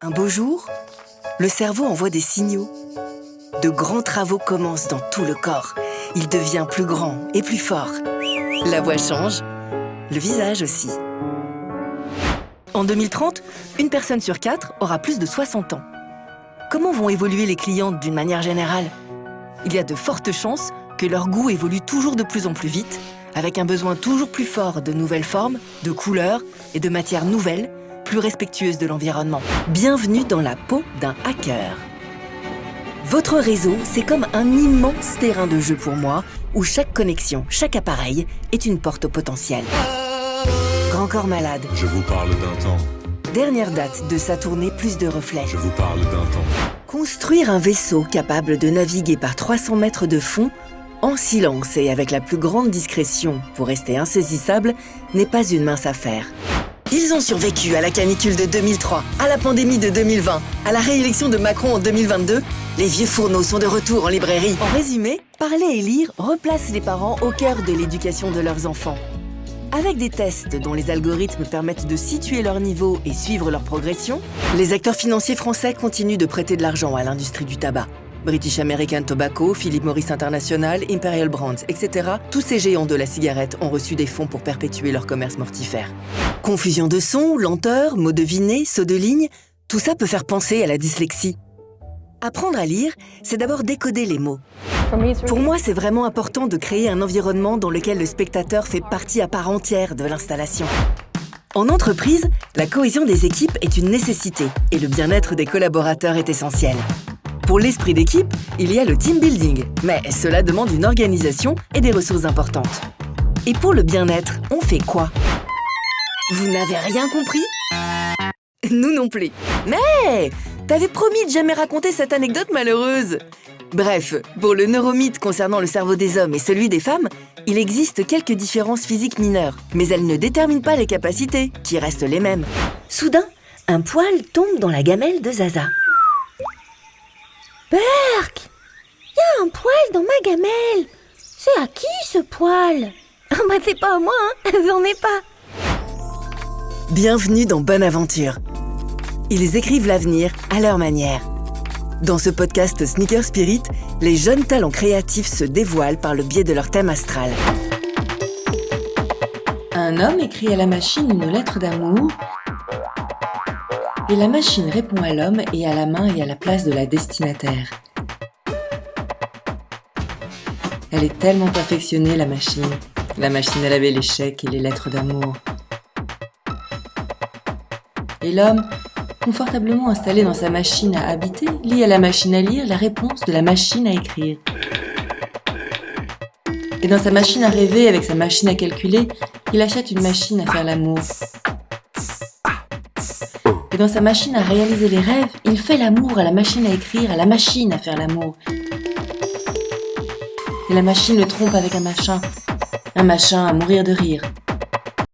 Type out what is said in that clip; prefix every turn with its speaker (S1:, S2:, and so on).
S1: Un beau jour, le cerveau envoie des signaux. De grands travaux commencent dans tout le corps. Il devient plus grand et plus fort. La voix change, le visage aussi. En 2030, une personne sur 4 aura plus de 60 ans. Comment vont évoluer les clientes d'une manière générale? Il y a de fortes chances que leur goût évolue toujours de plus en plus vite, avec un besoin toujours plus fort de nouvelles formes, de couleurs et de matières nouvelles, plus respectueuses de l'environnement. Bienvenue dans la peau d'un hacker. Votre réseau, c'est comme un immense terrain de jeu pour moi, où chaque connexion, chaque appareil est une porte au potentiel. Grand corps malade.
S2: Je vous parle d'un temps.
S1: Dernière date de sa tournée Plus de reflets.
S2: Je vous parle d'un temps.
S1: Construire un vaisseau capable de naviguer par 300 mètres de fond, en silence et avec la plus grande discrétion pour rester insaisissable, n'est pas une mince affaire. Ils ont survécu à la canicule de 2003, à la pandémie de 2020, à la réélection de Macron en 2022. Les vieux fourneaux sont de retour en librairie. En résumé, parler et lire replace les parents au cœur de l'éducation de leurs enfants. Avec des tests dont les algorithmes permettent de situer leur niveau et suivre leur progression, les acteurs financiers français continuent de prêter de l'argent à l'industrie du tabac. British American Tobacco, Philip Morris International, Imperial Brands, etc. Tous ces géants de la cigarette ont reçu des fonds pour perpétuer leur commerce mortifère. Confusion de sons, lenteur, mots devinés, sauts de ligne, tout ça peut faire penser à la dyslexie. Apprendre à lire, c'est d'abord décoder les mots. Pour moi, c'est vraiment important de créer un environnement dans lequel le spectateur fait partie à part entière de l'installation. En entreprise, la cohésion des équipes est une nécessité et le bien-être des collaborateurs est essentiel. Pour l'esprit d'équipe, il y a le team building, mais cela demande une organisation et des ressources importantes. Et pour le bien-être, on fait quoi? Vous n'avez rien compris? Nous non plus. Mais t'avais promis de jamais raconter cette anecdote malheureuse. Bref, pour le neuromythe concernant le cerveau des hommes et celui des femmes, il existe quelques différences physiques mineures, mais elles ne déterminent pas les capacités, qui restent les mêmes. Soudain, un poil tombe dans la gamelle de Zaza.
S3: Berk! Y a un poil dans ma gamelle! C'est à qui ce poil? Bah c'est pas à moi, hein! J'en ai pas!
S1: Bienvenue dans Bonne Aventure. Ils écrivent l'avenir à leur manière. Dans ce podcast Sneaker Spirit, les jeunes talents créatifs se dévoilent par le biais de leur thème astral. Un homme écrit à la machine une lettre d'amour et la machine répond à l'homme et à la main et à la place de la destinataire. Elle est tellement perfectionnée, la machine. La machine à laver les chèques et les lettres d'amour. Et l'homme, confortablement installé dans sa machine à habiter, lit à la machine à lire la réponse de la machine à écrire. Et dans sa machine à rêver, avec sa machine à calculer, il achète une machine à faire l'amour. Et dans sa machine à réaliser les rêves, il fait l'amour à la machine à écrire, à la machine à faire l'amour. Et la machine le trompe avec un machin à mourir de rire.